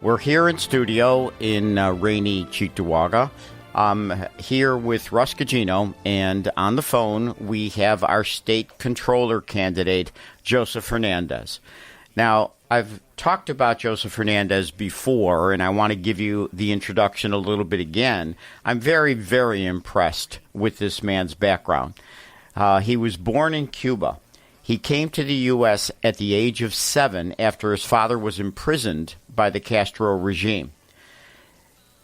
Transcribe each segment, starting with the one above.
We're here in studio in rainy Cheektowaga. I'm here with Russ Gugino, and on the phone we have our state controller candidate, Joseph Hernandez. Now, I've talked about Joseph Hernandez before, and I want to give you the introduction a little bit again. I'm very, very impressed with this man's background. He was born in Cuba. He came to the U.S. at the age of 7 after his father was imprisoned by the Castro regime.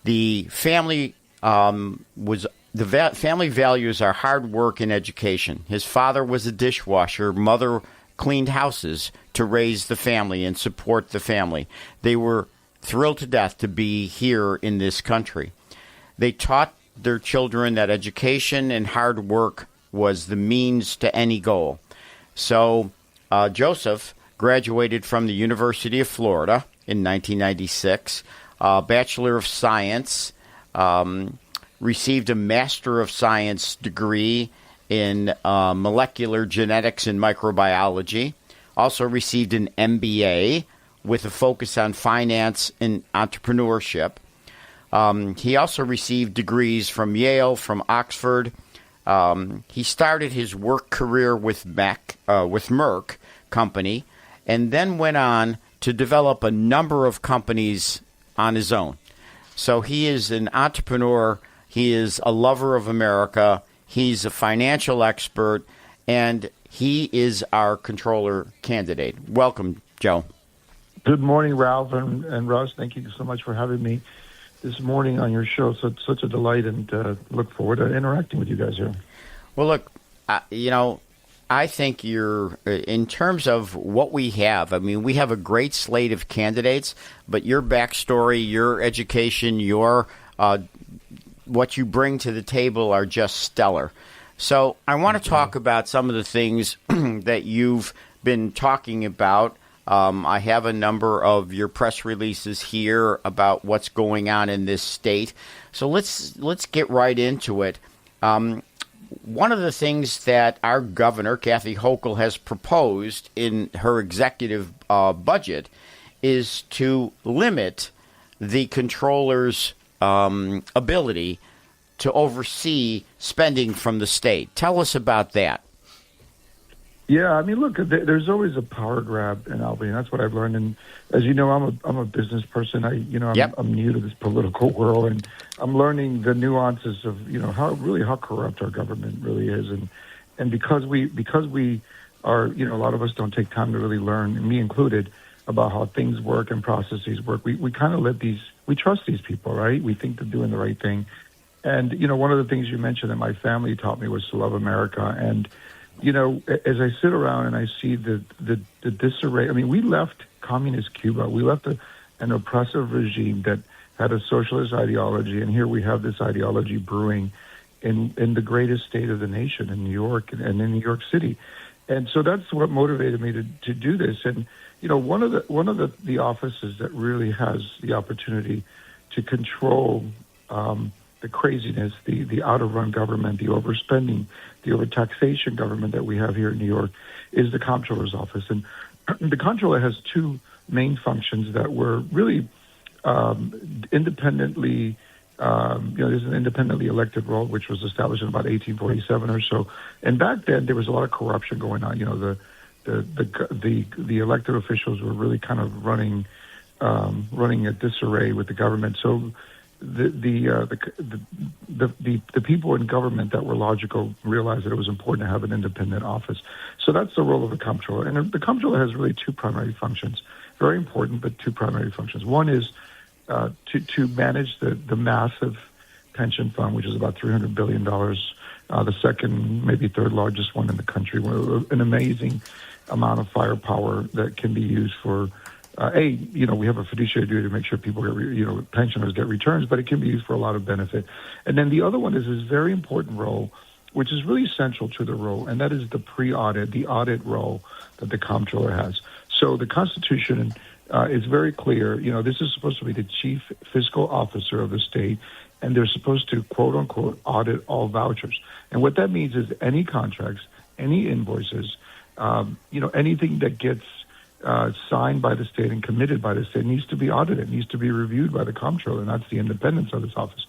The family family values are hard work and education. His father was a dishwasher. Mother cleaned houses to raise the family and support the family. They were thrilled to death to be here in this country. They taught their children that education and hard work was the means to any goal. So Joseph graduated from the University of Florida in 1996, Bachelor of Science, received a Master of Science degree in molecular genetics and microbiology, also received an MBA with a focus on finance and entrepreneurship. He also received degrees from Yale, from Oxford. He started his work career with Merck Company, and then went on to develop a number of companies on his own. So he is an entrepreneur. He is a lover of America. He's a financial expert, and he is our controller candidate. Welcome, Joe. Good morning, Ralph and Russ. Thank you so much for having me this morning on your show. Such a delight, and look forward to interacting with you guys here. Well, look, I think in terms of what we have, I mean, we have a great slate of candidates, but your backstory, your education, your what you bring to the table are just stellar. So I want to talk about some of the things that you've been talking about. I have a number of your press releases here about what's going on in this state. So let's get right into it. One of the things that our governor, Kathy Hochul, has proposed in her executive budget is to limit the controller's ability to oversee spending from the state. Tell us about that. Yeah, I mean, look, there's always a power grab in Albany. That's what I've learned. And as you know, I'm a business person. I'm new to this political world, and I'm learning the nuances of how corrupt our government really is. And because we are, a lot of us don't take time to really learn, me included, about how things work and processes work. We kind of we trust these people, right? We think they're doing the right thing. And one of the things you mentioned that my family taught me was to love America. And as I sit around and I see the disarray, I mean, we left communist Cuba. We left an oppressive regime that had a socialist ideology, and here we have this ideology brewing in the greatest state of the nation, in New York and in New York City. And so that's what motivated me to do this. And one of the offices that really has the opportunity to control the craziness, the out-of-run government, the overspending, the overtaxation government that we have here in New York is the Comptroller's office. And the Comptroller has two main functions that were really independently, there's an independently elected role, which was established in about 1847 or so. And back then, there was a lot of corruption going on. The elected officials were really kind of running a disarray with the government. So the people in government that were logical realized that it was important to have an independent office. So that's the role of the Comptroller. And the Comptroller has really two primary functions, very important, but two primary functions. One is to manage the massive pension fund, which is about $300 billion, the second, maybe third largest one in the country, an amazing amount of firepower that can be used for we have a fiduciary duty to make sure people get, pensioners get returns, but it can be used for a lot of benefit. And then the other one is this very important role, which is really central to the role, and that is the pre-audit, the audit role that the Comptroller has. So the Constitution is very clear. This is supposed to be the chief fiscal officer of the state, and they're supposed to, quote unquote, audit all vouchers. And what that means is any contracts, any invoices, anything that gets signed by the state and committed by the state needs to be audited, needs to be reviewed by the comptroller, and that's the independence of this office.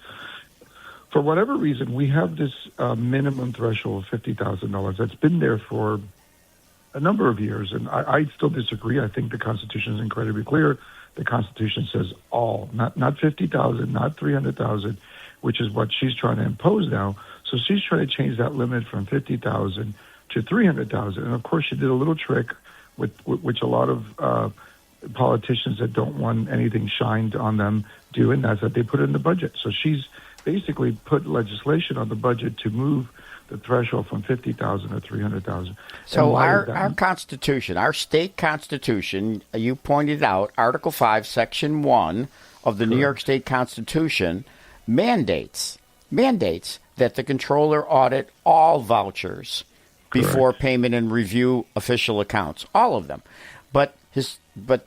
For whatever reason, we have this minimum threshold of $50,000 that's been there for a number of years, and I still disagree. I think the Constitution is incredibly clear. The Constitution says all, not 50,000, not 300,000, which is what she's trying to impose now. So she's trying to change that limit from 50,000 to 300,000. And of course, she did a little trick with which a lot of politicians that don't want anything shined on them do, and that's that they put it in the budget. So she's basically put legislation on the budget to move the threshold from 50,000 to 300,000. So our Constitution, our state Constitution, you pointed out, Article 5, Section 1 of the New York State Constitution mandates that the controller audit all vouchers before payment and review official accounts, all of them. But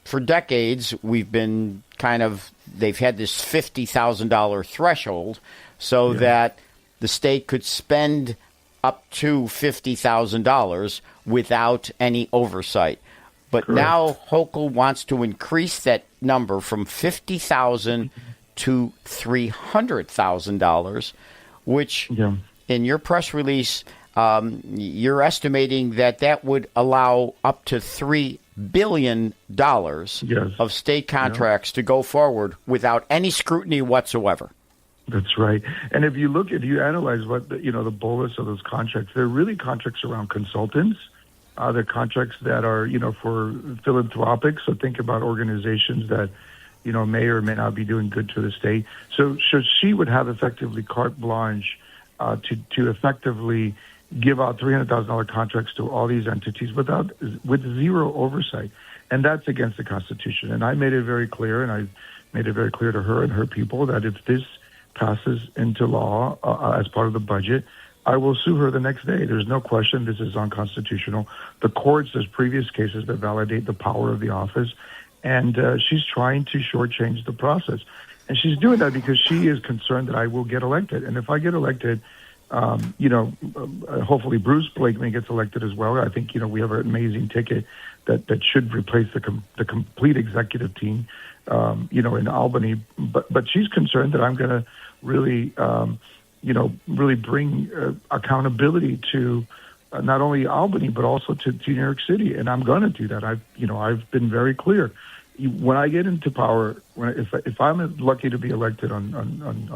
for decades, we've been they've had this $50,000 threshold so that the state could spend up to $50,000 without any oversight. But now Hochul wants to increase that number from $50,000 to $300,000, which in your press release, you're estimating that would allow up to $3 billion of state contracts to go forward without any scrutiny whatsoever. That's right. And if you analyze what the bolus of those contracts, they're really contracts around consultants. They're contracts that are for philanthropic. So think about organizations that may or may not be doing good to the state. So she would have effectively carte blanche to effectively give out $300,000 contracts to all these entities with zero oversight, and that's against the Constitution. And I made it very clear, and I made it very clear to her and her people that if this passes into law as part of the budget, I will sue her the next day. There's no question this is unconstitutional. The courts, there's previous cases that validate the power of the office, and she's trying to shortchange the process. And she's doing that because she is concerned that I will get elected. And if I get elected, hopefully Bruce Blakeman gets elected as well. I think, we have an amazing ticket that should replace the complete executive team, in Albany. But she's concerned that I'm going to really bring accountability to not only Albany, but also to New York City. And I'm going to do that. I've been very clear. When I get into power, if I'm lucky to be elected on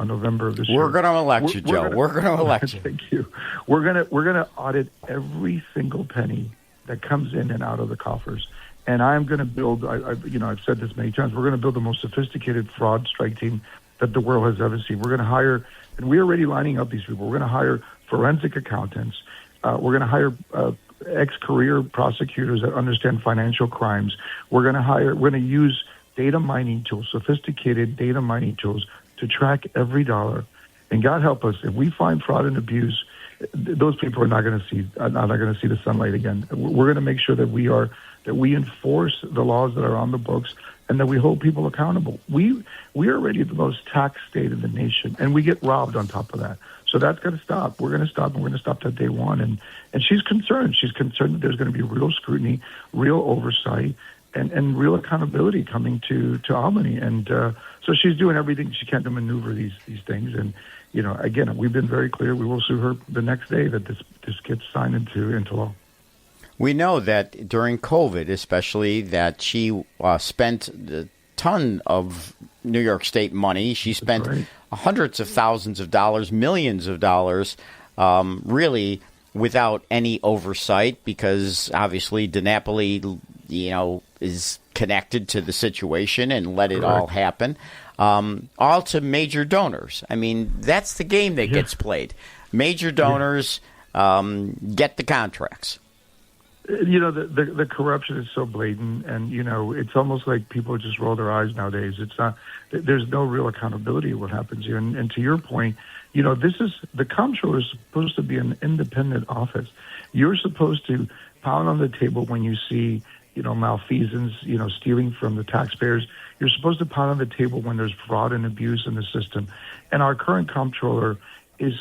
November of this year, we're going to elect you, Joe. We're going to elect you. Thank you. We're going to audit every single penny that comes in and out of the coffers, and I'm going to build. I've said this many times. We're going to build the most sophisticated fraud strike team that the world has ever seen. We're going to hire, and we're already lining up these people. We're going to hire forensic accountants. We're going to hire ex-career prosecutors that understand financial crimes. We're going to use data mining tools, sophisticated data mining tools to track every dollar. And God help us, if we find fraud and abuse, those people are not going to see the sunlight again. We're going to make sure that we enforce the laws that are on the books and that we hold people accountable. We are already the most taxed state in the nation, and we get robbed on top of that. So that's got to stop. We're going to stop, and we're going to stop that day one. And she's concerned. She's concerned that there's going to be real scrutiny, real oversight, and real accountability coming to Albany. And so she's doing everything she can to maneuver these things. And, again, we've been very clear. We will sue her the next day that this gets signed into law. We know that during COVID, especially, that she spent a ton of New York State money. She spent hundreds of thousands of dollars, millions of dollars, really without any oversight, because obviously DiNapoli, is connected to the situation and let it all happen. All to major donors. I mean, that's the game that gets played. Major donors get the contracts. The corruption is so blatant, and it's almost like people just roll their eyes nowadays. It's not. There's no real accountability of what happens here. And to your point, the comptroller is supposed to be an independent office. You're supposed to pound on the table when you see malfeasance, stealing from the taxpayers. You're supposed to pound on the table when there's fraud and abuse in the system. And our current comptroller is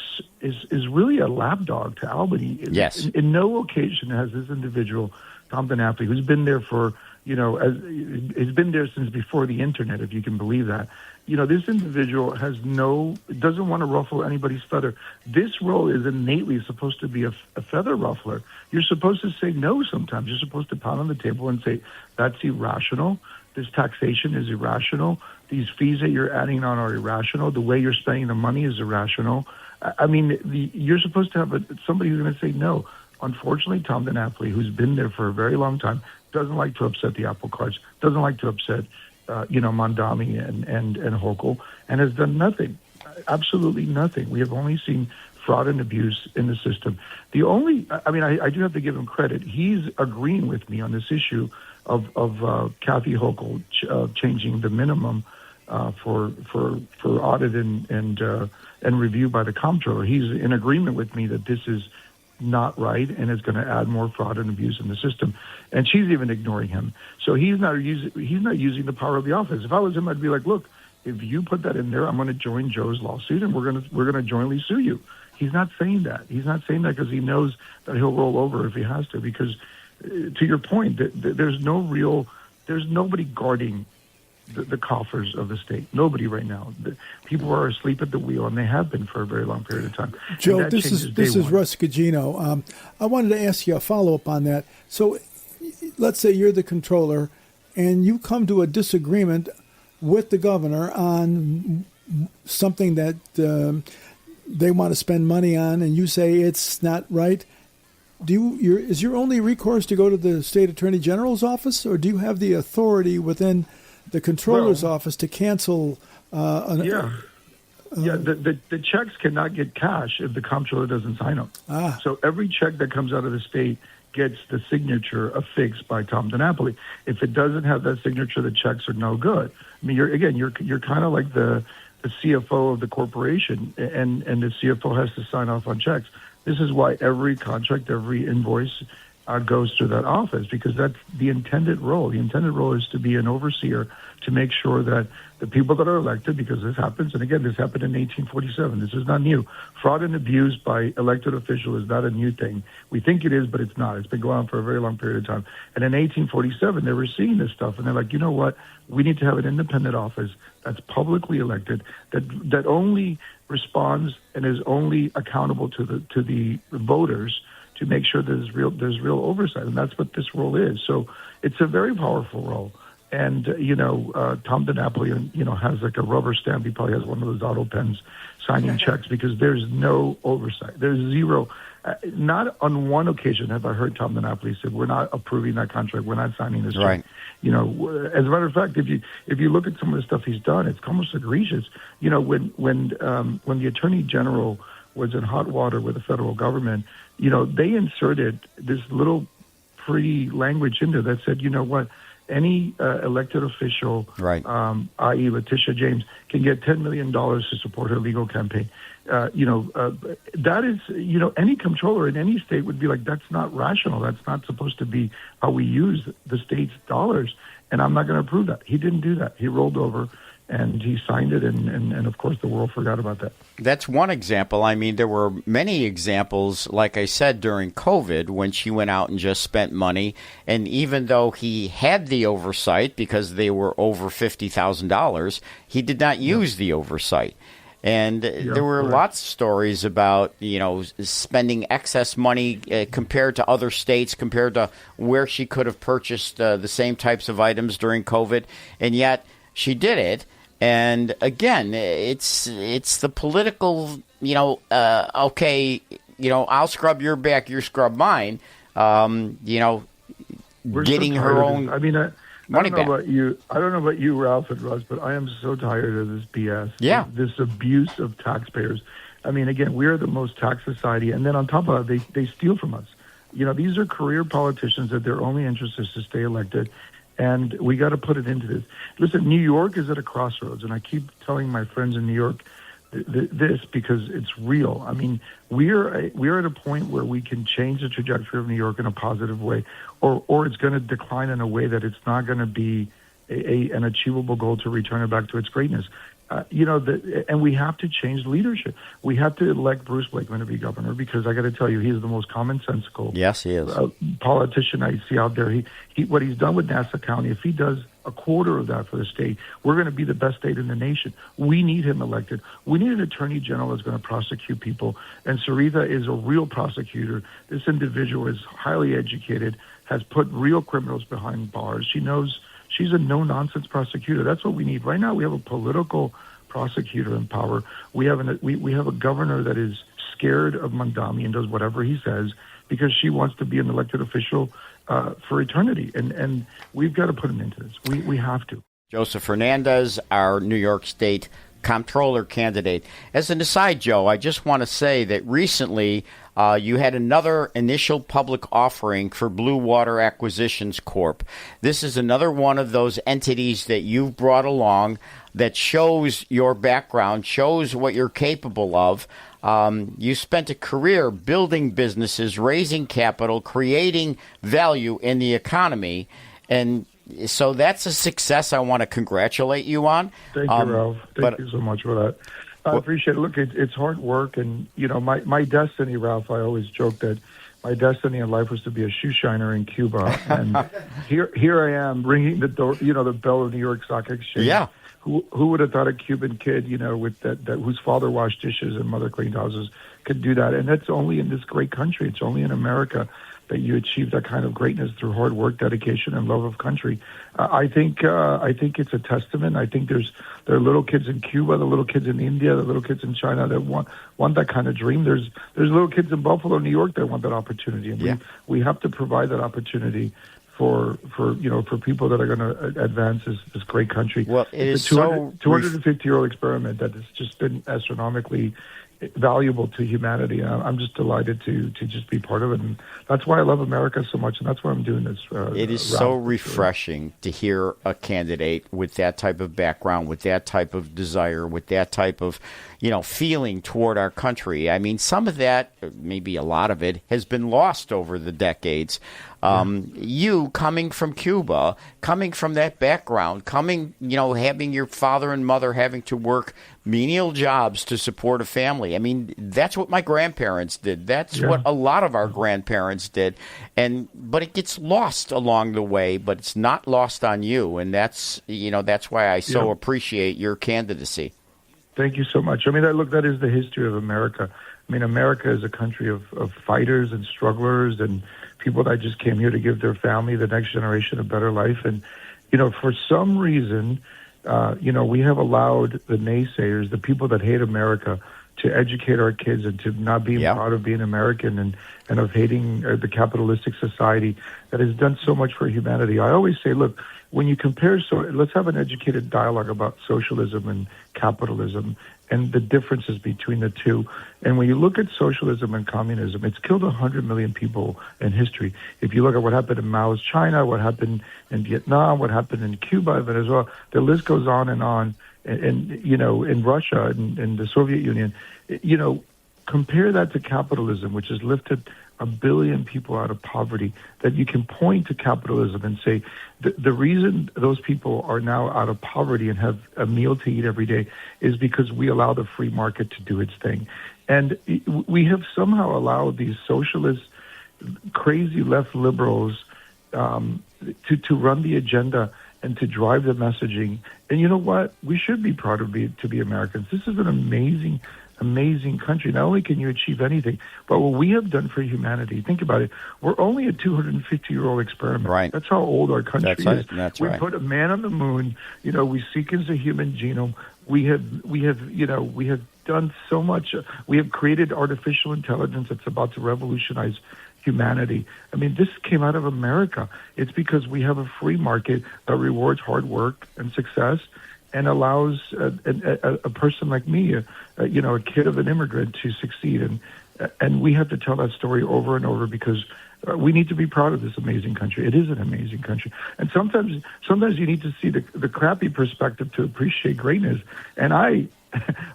really a lapdog to Albany. Yes. In no occasion has this individual, Tom DiNapoli, who's been there for has been there since before the internet, if you can believe that. This individual doesn't want to ruffle anybody's feather. This role is innately supposed to be a feather ruffler. You're supposed to say no sometimes. You're supposed to pound on the table and say, that's irrational. This taxation is irrational. These fees that you're adding on are irrational. The way you're spending the money is irrational. I mean, you're supposed to have somebody who's going to say no. Unfortunately, Tom DiNapoli, who's been there for a very long time, doesn't like to upset the apple carts, doesn't like to upset Mondami and Hochul, and has done nothing, absolutely nothing. We have only seen fraud and abuse in the system. I do have to give him credit. He's agreeing with me on this issue of Kathy Hochul changing the minimum for audit and review by the comptroller. He's in agreement with me that this is not right and is going to add more fraud and abuse in the system. And she's even ignoring him. So he's not using the power of the office. If I was him, I'd be like, look, if you put that in there, I'm going to join Joe's lawsuit and we're going to jointly sue you. He's not saying that. He's not saying that because he knows that he'll roll over if he has to. Because to your point, there's nobody guarding the coffers of the state. Nobody right now. People are asleep at the wheel, and they have been for a very long period of time. Joe, this is Russ Gugino. I wanted to ask you a follow-up on that. So let's say you're the controller, and you come to a disagreement with the governor on something that they want to spend money on, and you say it's not right. Is your only recourse to go to the state attorney general's office, or do you have the authority within the controller's office to cancel? The checks cannot get cash if the comptroller doesn't sign them. So every check that comes out of the state gets the signature affixed by Tom DiNapoli. If it doesn't have that signature, the checks are no good. I mean, you're kind of like the CFO of the corporation, and the CFO has to sign off on checks. This is why every contract, every invoice goes through that office, because that's the intended role. The intended role is to be an overseer, to make sure that the people that are elected, because this happens, and again, this happened in 1847. This is not new. Fraud and abuse by elected official is not a new thing. We think it is, but it's not. It's been going on for a very long period of time. And in 1847, they were seeing this stuff, and they're like, you know what? We need to have an independent office that's publicly elected, that only responds and is only accountable to the voters, to make sure there's real oversight, and that's what this role is. So it's a very powerful role. And Tom DiNapoli, has like a rubber stamp. He probably has one of those auto pens signing checks, because there's no oversight. There's zero. Not on one occasion have I heard Tom DiNapoli say, "We're not approving that contract. We're not signing this check." As a matter of fact, if you look at some of the stuff he's done, it's almost egregious. When the Attorney General was in hot water with the federal government, they inserted this little pretty language in there that said, you know what, any elected official, i.e. Letitia James, can get $10 million to support her legal campaign. That is, any controller in any state would be like, that's not rational. That's not supposed to be how we use the state's dollars. And I'm not going to approve that. He didn't do that. He rolled over and he signed it, and of course the world forgot about that. That's one example. I mean, there were many examples, like I said, during COVID, when she went out and just spent money, and even though he had the oversight because they were over $50,000, he did not use the oversight. And there were lots of stories about, spending excess money compared to other states, compared to where she could have purchased the same types of items during COVID, and yet she did it. And again, it's the political, okay, I'll scrub your back, you scrub mine, getting her own money back. I don't know about you, Ralph and Russ, but I am so tired of this BS. Yeah. This abuse of taxpayers. I mean, again, we are the most taxed society, and then on top of that, they steal from us. These are career politicians that their only interest is to stay elected. And we got to put it into this. Listen, New York is at a crossroads, and I keep telling my friends in New York this because it's real. I mean, we're at a point where we can change the trajectory of New York in a positive way, or it's going to decline in a way that it's not going to be an achievable goal to return it back to its greatness. And we have to change leadership. We have to elect Bruce Blakeman to be governor because I got to tell you, he's the most commonsensical yes, he is. Politician I see out there. He what he's done with Nassau County, if he does a quarter of that for the state, we're going to be the best state in the nation. We need him elected. We need an attorney general that's going to prosecute people. And Sarita is a real prosecutor. This individual is highly educated, has put real criminals behind bars. She knows. She's a no-nonsense prosecutor. That's what we need. Right now, we have a political prosecutor in power. We have a governor that is scared of Mandami and does whatever he says because she wants to be an elected official for eternity. And we've got to put an end to this. We have to. Joseph Hernandez, our New York State Comptroller candidate. As an aside, Joe, I just want to say that recently you had another initial public offering for Blue Water Acquisitions Corp. This is another one of those entities that you've brought along that shows your background, shows what you're capable of. You spent a career building businesses, raising capital, creating value in the economy, and so that's a success I want to congratulate you on. Thank you, Ralph. Thank you so much for that. I appreciate it. Look, it's hard work, and my destiny, Ralph. I always joke that my destiny in life was to be a shoe shiner in Cuba, and here I am ringing the door, the bell of New York Stock Exchange. Yeah. Who would have thought a Cuban kid, with that whose father washed dishes and mother cleaned houses could do that? And that's only in this great country. It's only in America that you achieve that kind of greatness through hard work, dedication, and love of country. I think it's a testament. I think there are little kids in Cuba, the little kids in India, the little kids in China that want that kind of dream. There's little kids in Buffalo, New York that want that opportunity, and we have to provide that opportunity for people that are going to advance this great country. Well, it is 250-year-old experiment that has just been astronomically valuable to humanity. I'm just delighted to just be part of it, and that's why I love America so much, and that's why I'm doing this. It is so refreshing to hear a candidate with that type of background, with that type of desire, with that type of feeling toward our country. I mean, some of that, maybe a lot of it, has been lost over the decades. You coming from Cuba, coming from that background, having your father and mother having to work menial jobs to support a family. I mean, that's what my grandparents did. That's what a lot of our grandparents did. But it gets lost along the way, but it's not lost on you. And that's why I so appreciate your candidacy. Thank you so much. I mean, that is the history of America. I mean, America is a country of fighters and strugglers and people that just came here to give their family, the next generation, a better life. And, for some reason, we have allowed the naysayers, the people that hate America, to educate our kids and to not be proud of being American and of hating the capitalistic society that has done so much for humanity. I always say, look, when you compare, let's have an educated dialogue about socialism and capitalism and the differences between the two. And when you look at socialism and communism, it's killed 100 million people in history. If you look at what happened in Mao's China, what happened in Vietnam, what happened in Cuba, Venezuela, the list goes on and on. And in Russia and in the Soviet Union, compare that to capitalism, which has lifted 1 billion people out of poverty, that you can point to capitalism and say the reason those people are now out of poverty and have a meal to eat every day is because we allow the free market to do its thing. And we have somehow allowed these socialist, crazy left liberals to run the agenda and to drive the messaging. And you know what? We should be proud to be Americans. This is an amazing country. Not only can you achieve anything, but what we have done for humanity, think about it. We're only a 250-year-old experiment. Right. That's how old our country is. That's we right. put a man on the moon. We sequenced the human genome. We have done so much. We have created artificial intelligence that's about to revolutionize humanity. I mean, this came out of America. It's because we have a free market that rewards hard work and success and allows a person like me, a kid of an immigrant, to succeed. And we have to tell that story over and over because we need to be proud of this amazing country. It is an amazing country. And sometimes you need to see the crappy perspective to appreciate greatness. And I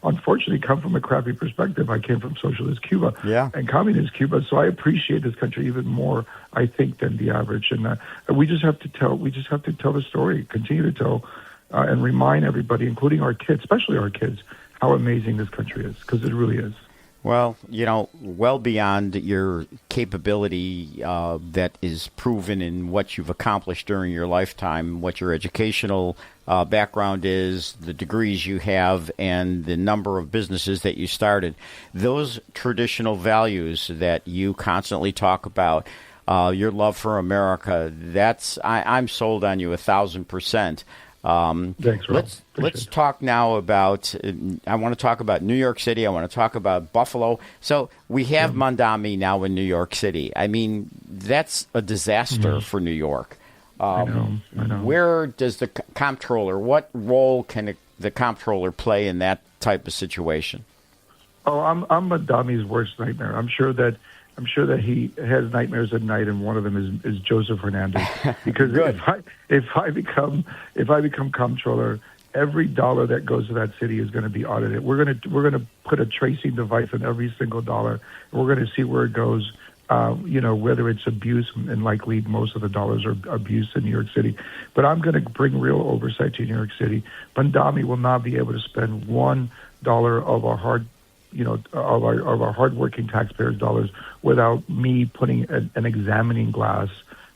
unfortunately come from a crappy perspective. I came from socialist Cuba and communist Cuba, so I appreciate this country even more, I think, than the average. And we just have to tell the story, continue to tell, and remind everybody, including our kids, especially our kids, how amazing this country is, because it really is. Well, well beyond your capability that is proven in what you've accomplished during your lifetime, what your educational background is, the degrees you have, and the number of businesses that you started. Those traditional values that you constantly talk about, your love for America, I'm sold on you 1,000%. Thanks, Rob. Let's talk now about, I want to talk about New York City. I want to talk about Buffalo. So we have Mondami now in New York City. I mean, that's a disaster for New York. I know. Where does the comptroller, what role can the comptroller play in that type of situation? Oh, I'm Mondami's worst nightmare. I'm sure that he has nightmares at night, and one of them is Joseph Hernandez. Because if I become comptroller, every dollar that goes to that city is going to be audited. We're going to put a tracing device on every single dollar. We're going to see where it goes. Whether it's abuse, and likely most of the dollars are abuse in New York City. But I'm going to bring real oversight to New York City. Mondami will not be able to spend $1 of our of our hardworking taxpayers' dollars without me putting an examining glass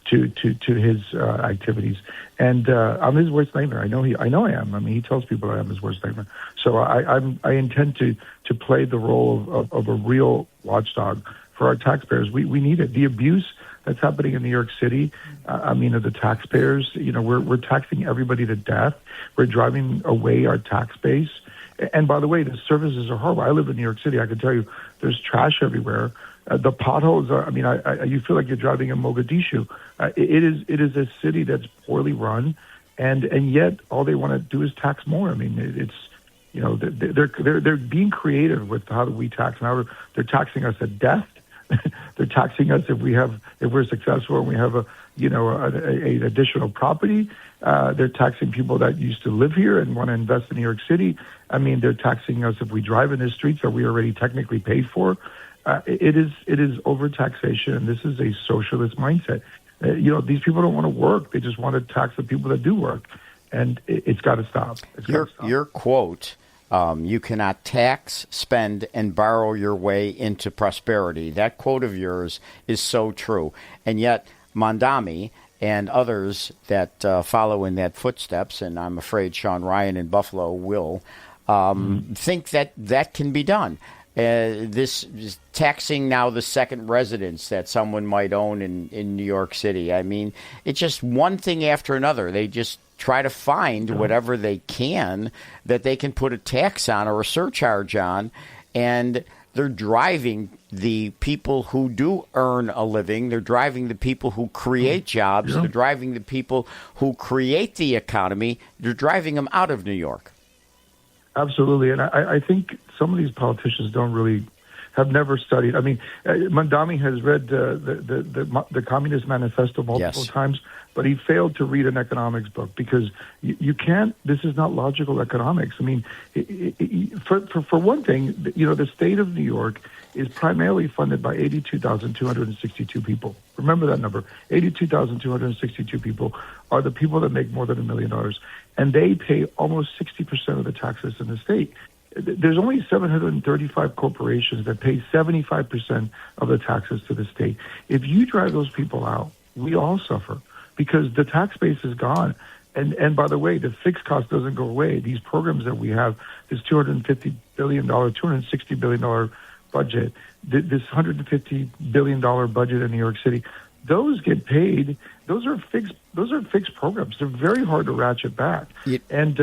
to his activities. And I'm his worst nightmare. I know I am. I mean, he tells people I am his worst nightmare. So I intend to play the role of a real watchdog for our taxpayers. We need it. The abuse that's happening in New York City, of the taxpayers, we're taxing everybody to death. We're driving away our tax base. And by the way, the services are horrible. I live in New York City. I can tell you there's trash everywhere. The potholes are, you feel like you're driving in Mogadishu. It is a city that's poorly run, and yet all they want to do is tax more. I mean, they're being creative with how we tax. Now they're taxing us at death. They're taxing us if we're successful and we have an additional property. They're taxing people that used to live here and want to invest in New York City. I mean, they're taxing us if we drive in the streets that we already technically paid for. It is overtaxation, and this is a socialist mindset. These people don't want to work; they just want to tax the people that do work, and it's got to stop. Your quote. You cannot tax, spend, and borrow your way into prosperity. That quote of yours is so true. And yet, Mondami and others that follow in that footsteps, and I'm afraid Sean Ryan in Buffalo will, think that can be done. This is taxing now the second residence that someone might own in New York City. I mean, it's just one thing after another. They just try to find whatever they can that they can put a tax on or a surcharge on, and they're driving the people who do earn a living. They're driving the people who create jobs. They're driving the people who create the economy. They're driving them out of New York. Absolutely, and I think some of these politicians have never studied. I mean, Mondami has read the Communist Manifesto multiple times, but he failed to read an economics book because you can't. This is not logical economics. I mean, for one thing, the state of New York is primarily funded by 82,262 people. Remember that number. 82,262 people are the people that make more than $1 million, and they pay almost 60% of the taxes in the state. There's only 735 corporations that pay 75% of the taxes to the state. If you drive those people out, we all suffer because the tax base is gone. And by the way, the fixed cost doesn't go away. These programs that we have, this $250 billion, $260 billion budget, this $150 billion budget in New York City, those get paid. Those are fixed programs. They're very hard to ratchet back. And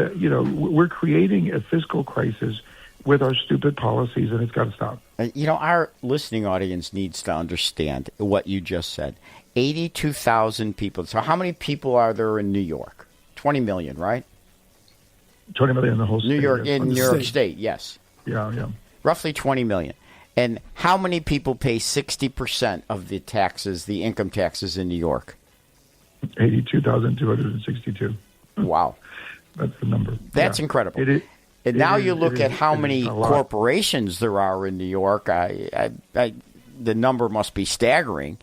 we're creating a fiscal crisis with our stupid policies, and it's got to stop. Our listening audience needs to understand what you just said. 82,000 people. So how many people are there in New York? 20 million, right? 20 million in the whole state. New York State, yes. Yeah. Roughly 20 million. And how many people pay 60% of the taxes, the income taxes in New York? 82,262. Wow. That's the number. That's incredible. And now you look at how many corporations there are in New York. The number must be staggering.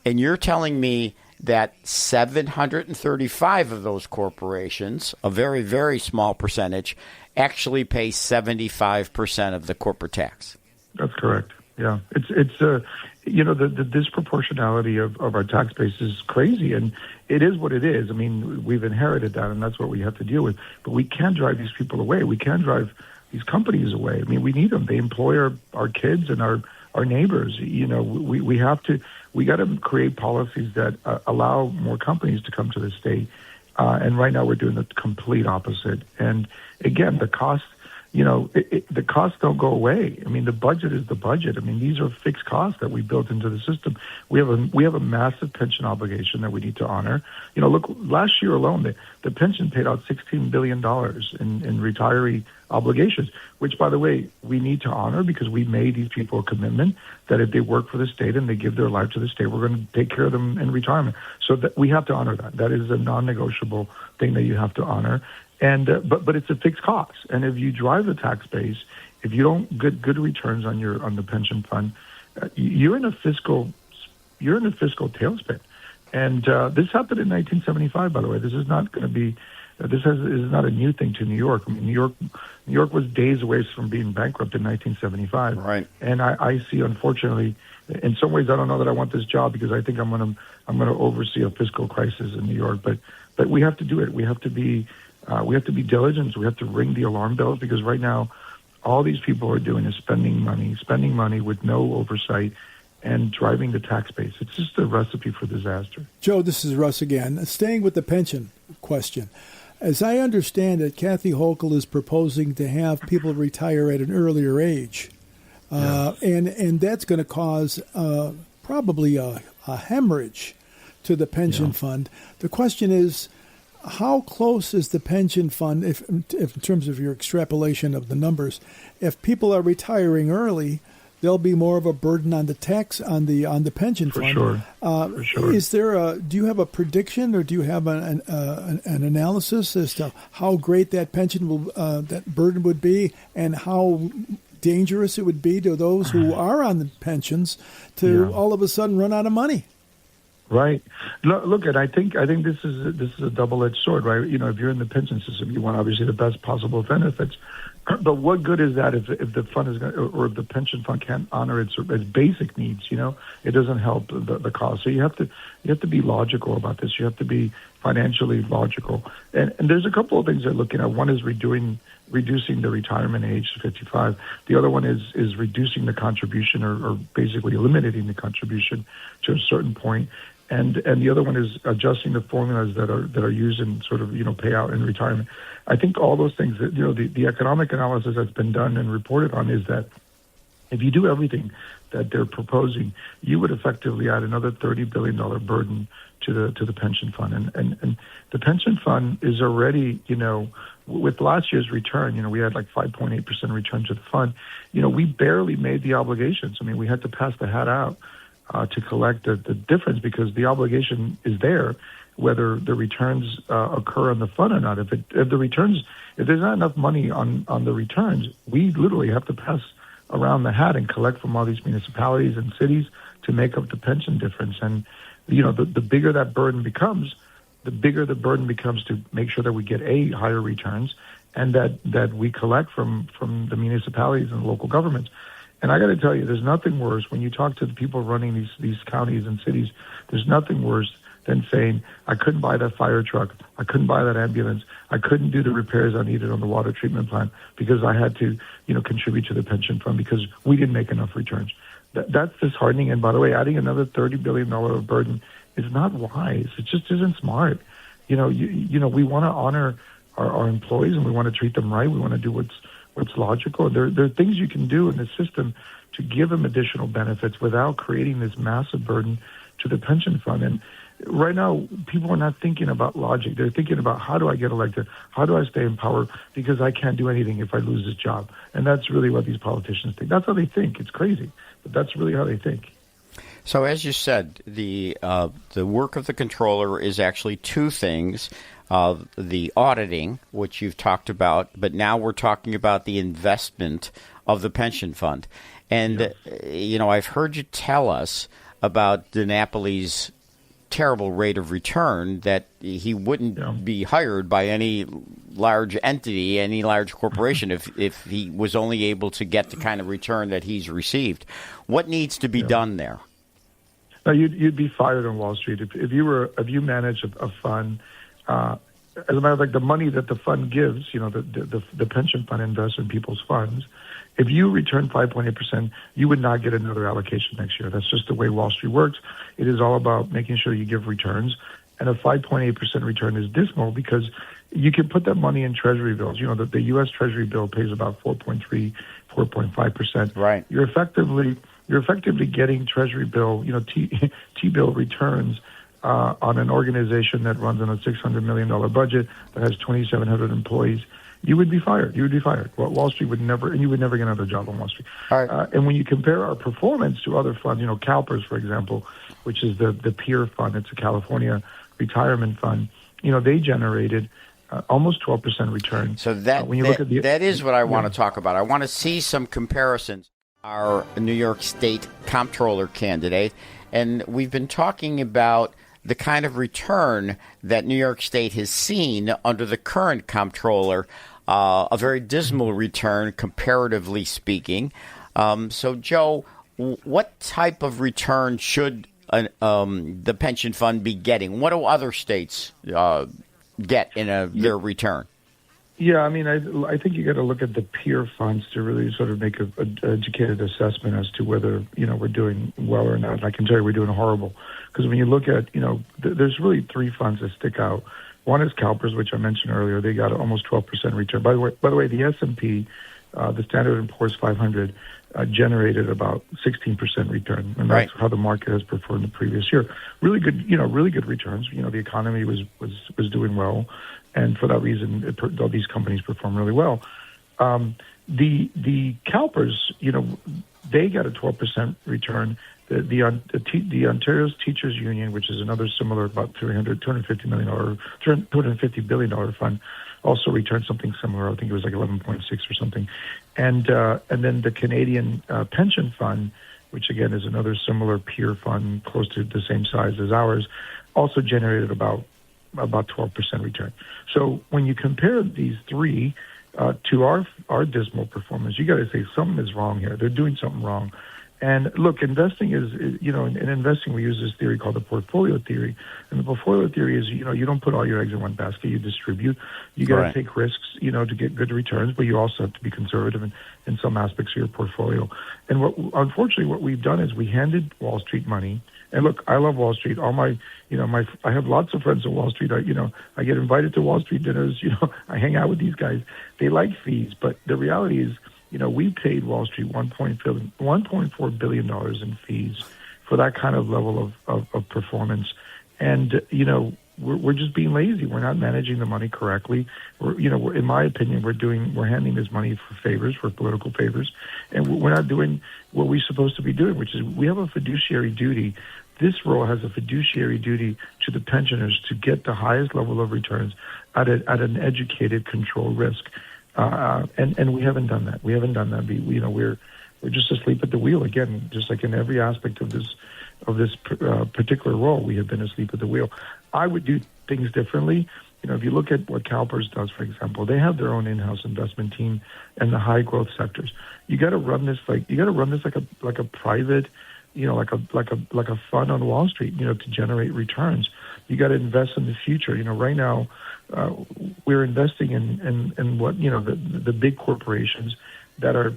And you're telling me that 735 of those corporations, a very, very small percentage, actually pay 75% of the corporate tax. That's correct. Yeah, it's the disproportionality of our tax base is crazy, and it is what it is. I mean, we've inherited that, and that's what we have to deal with. But we can't drive these people away. We can't drive these companies away. I mean, we need them. They employ our kids and our neighbors. We have to. We got to create policies that allow more companies to come to the state. And right now, we're doing the complete opposite. And again, the cost. The costs don't go away. I mean, the budget is the budget. I mean, these are fixed costs that we built into the system. We have a massive pension obligation that we need to honor. Look, last year alone, the pension paid out $16 billion in retiree obligations, which, by the way, we need to honor because we made these people a commitment that if they work for the state and they give their life to the state, we're going to take care of them in retirement. So that we have to honor that. That is a non-negotiable thing that you have to honor. And but it's a fixed cost, and if you drive the tax base, if you don't get good returns on the pension fund, you're in a fiscal tailspin. And this happened in 1975, by the way. This is not going to be. This is not a new thing to New York. I mean, New York was days away from being bankrupt in 1975. Right. And I see, unfortunately, in some ways, I don't know that I want this job because I think I'm going to oversee a fiscal crisis in New York. But we have to do it. We have to be diligent. We have to ring the alarm bells because right now, all these people are doing is spending money with no oversight and driving the tax base. It's just a recipe for disaster. Joe, this is Russ again. Staying with the pension question. As I understand it, Kathy Hochul is proposing to have people retire at an earlier age. And that's going to cause probably a hemorrhage to the pension fund. The question is, how close is the pension fund, if in terms of your extrapolation of the numbers, if people are retiring early, there'll be more of a burden on the tax on the pension fund. For sure. Is there do you have a prediction or do you have an analysis as to how great that pension will that burden would be and how dangerous it would be to those who are on the pensions to all of a sudden run out of money? Right. Look, and I think this is a double-edged sword, right? If you're in the pension system, you want obviously the best possible benefits. But what good is that if the fund is going or if the pension fund can't honor its basic needs? It doesn't help the cause. So you have to be logical about this. You have to be financially logical. And there's a couple of things they're looking at. One is reducing the retirement age to 55. The other one is reducing the contribution or basically eliminating the contribution to a certain point. And the other one is adjusting the formulas that are used in sort of payout in retirement. I think all those things that the economic analysis that's been done and reported on is that if you do everything that they're proposing, you would effectively add another $30 billion burden to the pension fund. And the pension fund is already with last year's return, we had like 5.8% return to the fund. We barely made the obligations. I mean, we had to pass the hat out to collect the difference because the obligation is there, whether the returns occur on the fund or not. If there's not enough money on the returns, we literally have to pass around the hat and collect from all these municipalities and cities to make up the pension difference. And the bigger that burden becomes, the bigger the burden becomes to make sure that we get higher returns and that we collect from the municipalities and local governments. And I got to tell you, there's nothing worse when you talk to the people running these counties and cities. There's nothing worse than saying, I couldn't buy that fire truck, I couldn't buy that ambulance, I couldn't do the repairs I needed on the water treatment plant because I had to, contribute to the pension fund because we didn't make enough returns. That's disheartening. And by the way, adding another $30 billion burden is not wise. It just isn't smart. We want to honor our employees and we want to treat them right. We want to do what's logical. There are things you can do in the system to give them additional benefits without creating this massive burden to the pension fund. And right now, people are not thinking about logic. They're thinking about how do I get elected? How do I stay in power? Because I can't do anything if I lose this job. And that's really what these politicians think. That's how they think. It's crazy, but that's really how they think. So as you said, the work of the comptroller is actually two things. the auditing, which you've talked about, but now we're talking about the investment of the pension fund. And, I've heard you tell us about DiNapoli's terrible rate of return, that he wouldn't be hired by any large entity, any large corporation, if he was only able to get the kind of return that he's received. What needs to be done there? No, you'd be fired on Wall Street if you manage a fund. As a matter of fact, the money that the fund gives, the pension fund invests in people's funds. If you return 5.8%, you would not get another allocation next year. That's just the way Wall Street works. It is all about making sure you give returns. And a 5.8% return is dismal because you can put that money in Treasury bills. The U.S. Treasury bill pays about 4.3, 4.5%. Right. You're effectively getting Treasury bill, T-bill returns on an organization that runs on a $600 million budget that has 2,700 employees. You would be fired. Well, Wall Street would never, and you would never get another job on Wall Street. All right. And when you compare our performance to other funds, CalPERS, for example, which is the peer fund, it's a California retirement fund. They generated almost 12% return. So that is what I want to talk about. I want to see some comparisons. Our New York State Comptroller candidate, and we've been talking about the kind of return that New York State has seen under the current comptroller, a very dismal return, comparatively speaking. So, Joe, what type of return should the pension fund be getting? What do other states get in their return? Yeah, I think you got to look at the peer funds to really sort of make an educated assessment as to whether, we're doing well or not. And I can tell you we're doing horrible. Because when you look at, there's really three funds that stick out. One is CalPERS, which I mentioned earlier. They got almost 12% return. By the way, the S&P, the Standard & Poor's 500, generated about 16% return. And that's how the market has performed the previous year. Really good returns. The economy was doing well. And for that reason, all these companies perform really well. The CalPERS, they got a 12% return. The Ontario's Teachers Union, which is another similar, about $250 billion fund, also returned something similar. I think it was like 11.6 or something. And then the Canadian Pension Fund, which again is another similar peer fund, close to the same size as ours, also generated about 12% return. So when you compare these three to our dismal performance, you got to say something is wrong here. They're doing something wrong. And look, investing is, in investing we use this theory called the portfolio theory. And the portfolio theory is, you don't put all your eggs in one basket. You distribute. You got to take risks, to get good returns, but you also have to be conservative in some aspects of your portfolio. And unfortunately, what we've done is we handed Wall Street money. And look, I love Wall Street. I have lots of friends at Wall Street. I get invited to Wall Street dinners. I hang out with these guys. They like fees, but the reality is, we paid Wall Street $1.4 billion in fees for that kind of level of performance. And, we're just being lazy. We're not managing the money correctly. In my opinion, we're handing this money for favors, for political favors, and we're not doing what we're supposed to be doing, which is we have a fiduciary duty. This role has a fiduciary duty to the pensioners to get the highest level of returns at an educated, controlled risk. And we haven't done that. We're just asleep at the wheel again, just like in every aspect of this particular role. We have been asleep at the wheel. I would do things differently. If you look at what CalPERS does, for example, they have their own in-house investment team in the high growth sectors. You got to run this like a private, like a fund on Wall Street, to generate returns. You got to invest in the future. Right now, we're investing in what the big corporations that are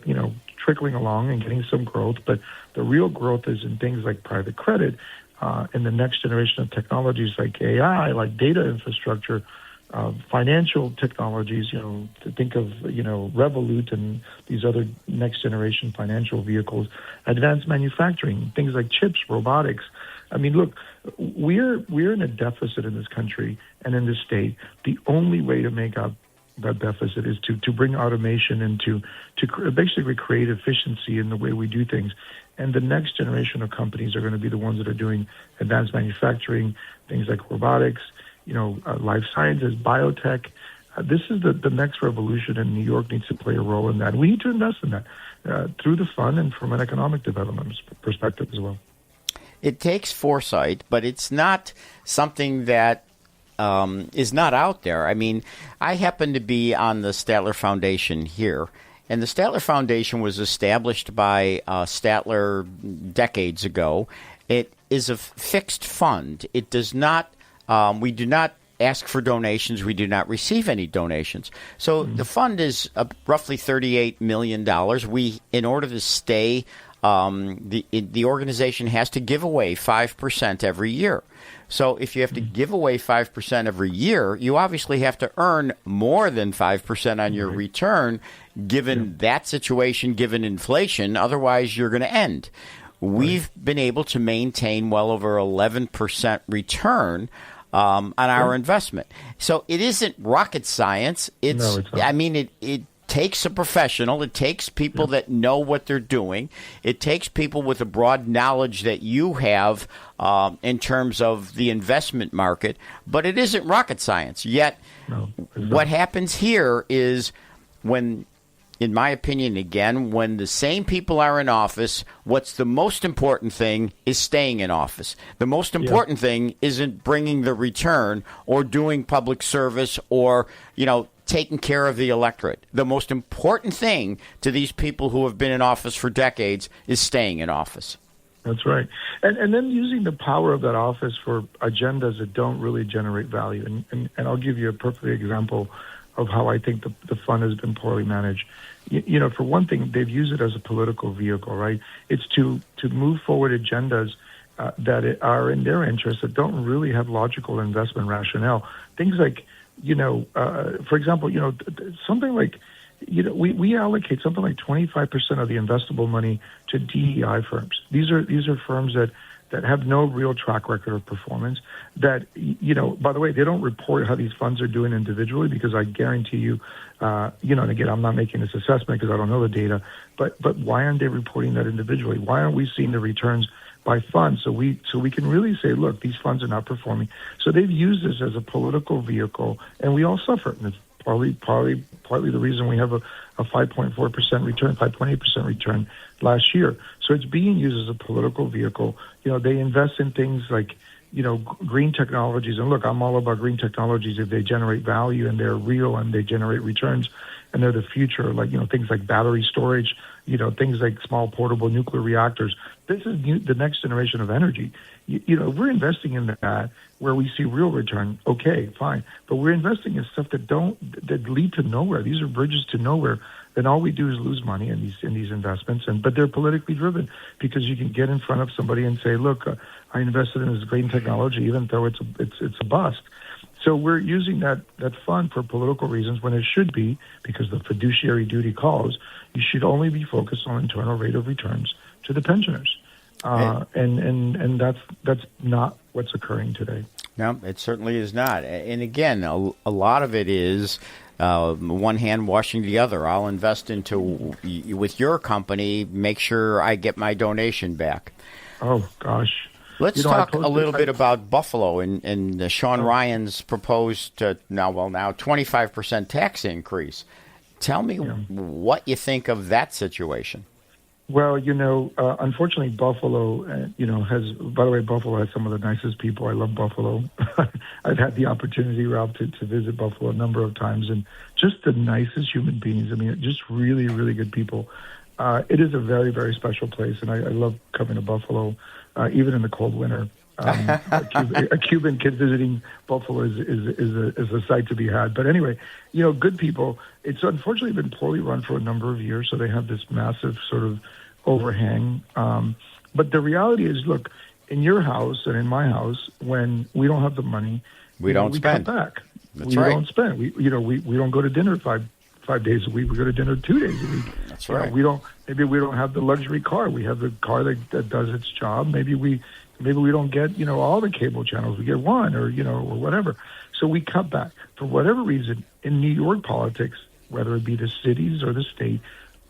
trickling along and getting some growth, but the real growth is in things like private credit, in the next generation of technologies like AI, like data infrastructure, financial technologies. To think of Revolut and these other next generation financial vehicles, advanced manufacturing, things like chips, robotics. Look, we're in a deficit in this country and in this state. The only way to make up that deficit is to bring automation and to basically create efficiency in the way we do things. And the next generation of companies are going to be the ones that are doing advanced manufacturing, things like robotics, life sciences, biotech. This is the next revolution, and New York needs to play a role in that. We need to invest in that through the fund and from an economic development perspective as well. It takes foresight, but it's not something that is not out there. I mean, I happen to be on the Statler Foundation here, and the Statler Foundation was established by Statler decades ago. It is a fixed fund. It does not. We do not ask for donations. We do not receive any donations. So the fund is roughly $38 million. We, in order to stay, the organization has to give away 5% every year. So if you have to give away 5% every year, you obviously have to earn more than 5% on your return, given that situation, given inflation. Otherwise, you're going to end. We've been able to maintain well over 11% return on our investment. So it isn't rocket science. It's not. I mean, it takes a professional. It takes people that know what they're doing. It takes people with a broad knowledge that you have in terms of the investment market. But it isn't rocket science. Yet what happens here is when, in my opinion, again, when the same people are in office, what's the most important thing is staying in office. The most important thing isn't bringing the return or doing public service or, taking care of the electorate. The most important thing to these people who have been in office for decades is staying in office. That's right. And then using the power of that office for agendas that don't really generate value. And I'll give you a perfect example of how I think the fund has been poorly managed. For one thing, they've used it as a political vehicle, right? It's to move forward agendas that are in their interest that don't really have logical investment rationale. Things like, for example, something like, we allocate something like 25% of the investable money to DEI firms. These are firms that have no real track record of performance. That, by the way, they don't report how these funds are doing individually, because I guarantee you, and again, I'm not making this assessment because I don't know the data, but why aren't they reporting that individually? Why aren't we seeing the returns by funds so we can really say, look, these funds are not performing? So they've used this as a political vehicle, and we all suffer. And it's partly the reason we have a 5.4% return, 5.8% return last year. So it's being used as a political vehicle. They invest in things like, green technologies. And look, I'm all about green technologies if they generate value and they're real and they generate returns and they're the future, like, things like battery storage, things like small portable nuclear reactors. This is the next generation of energy. We're investing in that where we see real return. Okay, fine. But we're investing in stuff that lead to nowhere. These are bridges to nowhere. Then all we do is lose money in these investments. But they're politically driven, because you can get in front of somebody and say, look, I invested in this green technology, even though it's a bust. So we're using that fund for political reasons, when it should be, because the fiduciary duty calls, you should only be focused on internal rate of returns to the pensioners. And that's not what's occurring today. No, it certainly is not. And again, a lot of it is one hand washing the other. I'll invest with your company, make sure I get my donation back. Oh, gosh. Let's talk a little bit about Buffalo and Sean Ryan's proposed now 25% tax increase. Tell me what you think of that situation. Well, unfortunately, Buffalo, by the way, Buffalo has some of the nicest people. I love Buffalo. I've had the opportunity, Ralph, to visit Buffalo a number of times, and just the nicest human beings. I mean, just really, really good people. It is a very, very special place, and I love coming to Buffalo, even in the cold winter. A Cuban kid visiting Buffalo is a sight to be had. But anyway, good people. It's unfortunately been poorly run for a number of years, so they have this massive sort of overhang. But the reality is, look, in your house and in my house, when we don't have the money, we don't spend. Cut back. That's right. Don't spend. We don't go to dinner five days a week. We go to dinner 2 days a week. That's right. Maybe we don't have the luxury car. We have the car that does its job. Maybe we don't get, all the cable channels. We get one or whatever. So we cut back. For whatever reason, in New York politics, whether it be the cities or the state,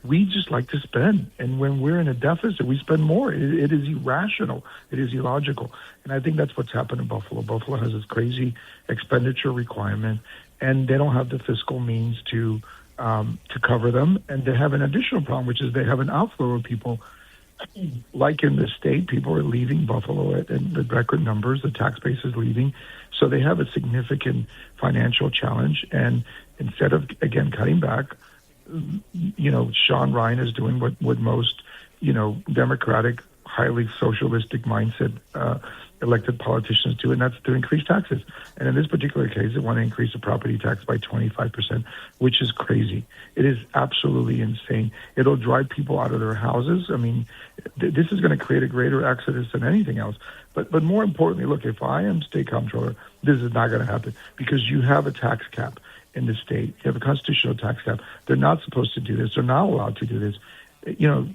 we just like to spend. And when we're in a deficit, we spend more. It is irrational. It is illogical. And I think that's what's happened in Buffalo. Buffalo has this crazy expenditure requirement, and they don't have the fiscal means to cover them. And they have an additional problem, which is they have an outflow of people. Like in the state, people are leaving Buffalo in the record numbers. The tax base is leaving. So they have a significant financial challenge. And instead of, again, cutting back, Sean Ryan is doing what most, Democratic, highly socialistic mindset elected politicians do, and that's to increase taxes. And in this particular case, they want to increase the property tax by 25%, which is crazy. It is absolutely insane. It'll drive people out of their houses. I mean, this is going to create a greater exodus than anything else. But more importantly, look, if I am state comptroller, this is not going to happen because you have a tax cap in the state. You have a constitutional tax cap. They're not supposed to do this. They're not allowed to do this.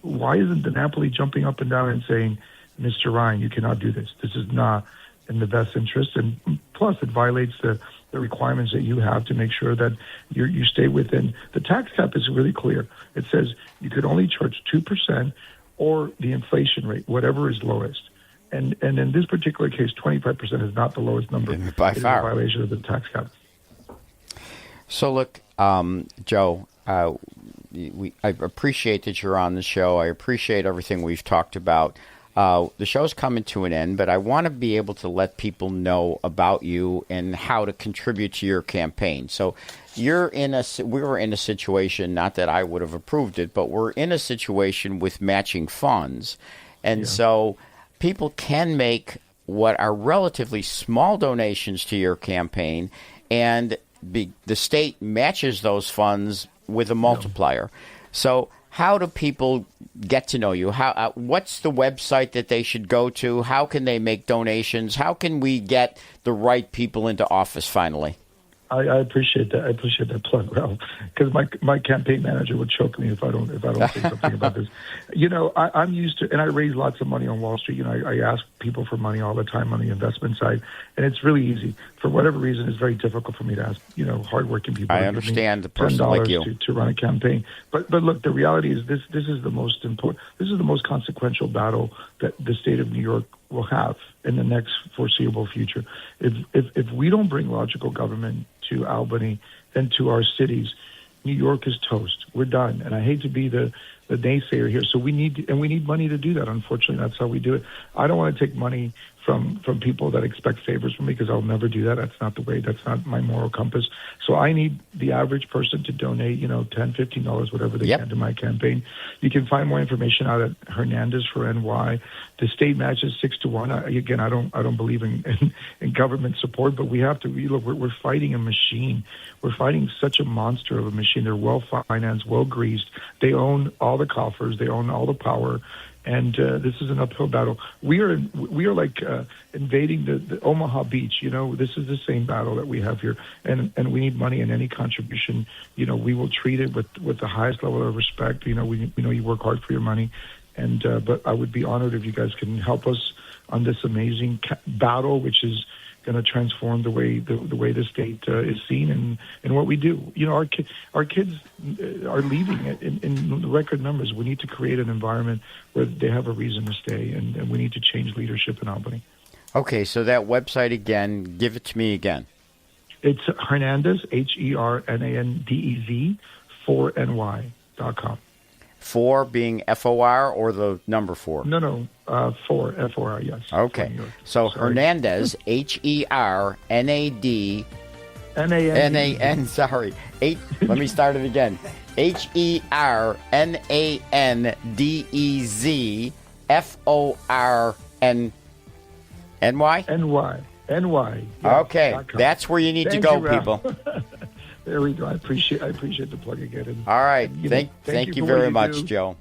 Why isn't the Napoli jumping up and down and saying, Mr. Ryan, you cannot do this. This is not in the best interest. And plus, it violates the requirements that you have to make sure that you stay within. The tax cap is really clear. It says you could only charge 2% or the inflation rate, whatever is lowest. And in this particular case, 25% is not the lowest number. And by far. It's a violation of the tax cap. So, look, Joe, I appreciate that you're on the show. I appreciate everything we've talked about. The show's coming to an end, but I want to be able to let people know about you and how to contribute to your campaign. So we were in a situation, not that I would have approved it, but we're in a situation with matching funds. And so people can make what are relatively small donations to your campaign, and the state matches those funds with a multiplier. So how do people get to know you? What's the website that they should go to? How can they make donations? How can we get the right people into office finally? I appreciate that. I appreciate that plug, Ralph, because my campaign manager would choke me if I don't say something about this. I'm used to, and I raise lots of money on Wall Street. I ask people for money all the time on the investment side, and it's really easy. For whatever reason, it's very difficult for me to ask, hardworking people. I understand the person like you to run a campaign. But look, the reality is this is the most important. This is the most consequential battle that the state of New York will have in the next foreseeable future. If we don't bring logical government to Albany and to our cities, New York is toast. We're done. And I hate to be the naysayer here. So we need money to do that. Unfortunately, that's how we do it. I don't want to take money from people that expect favors from me because I'll never do that. That's not the way. That's not my moral compass. So I need the average person to donate, $10, $15, whatever they can to my campaign. You can find more information out at Hernandez for NY. The state matches 6-1. Again, I don't believe in government support, but we have to. Look, we're fighting a machine. We're fighting such a monster of a machine. They're well financed, well greased. They own all the coffers. They own all the power. And this is an uphill battle. We are like invading the Omaha Beach. This is the same battle that we have here, and we need money and any contribution. We will treat it with the highest level of respect. We know you work hard for your money, and but I would be honored if you guys can help us on this amazing battle, which is going to transform the way the state is seen and what we do. Our kids are leaving in record numbers. We need to create an environment where they have a reason to stay, and we need to change leadership in Albany. Okay, so that website again, give it to me again. It's Hernandez, HERNANDEZ, 4NY.com. 4 being FOR or the number 4? No, 4, FOR, yes. Okay. So Hernandez, HERNAD. NAN, sorry. Let me start it again. HERNANDEZ, FORN. NY? NY. Okay. That's where you need to go, people. There we go. I appreciate the plug again. All right. Thank you very much, Joe.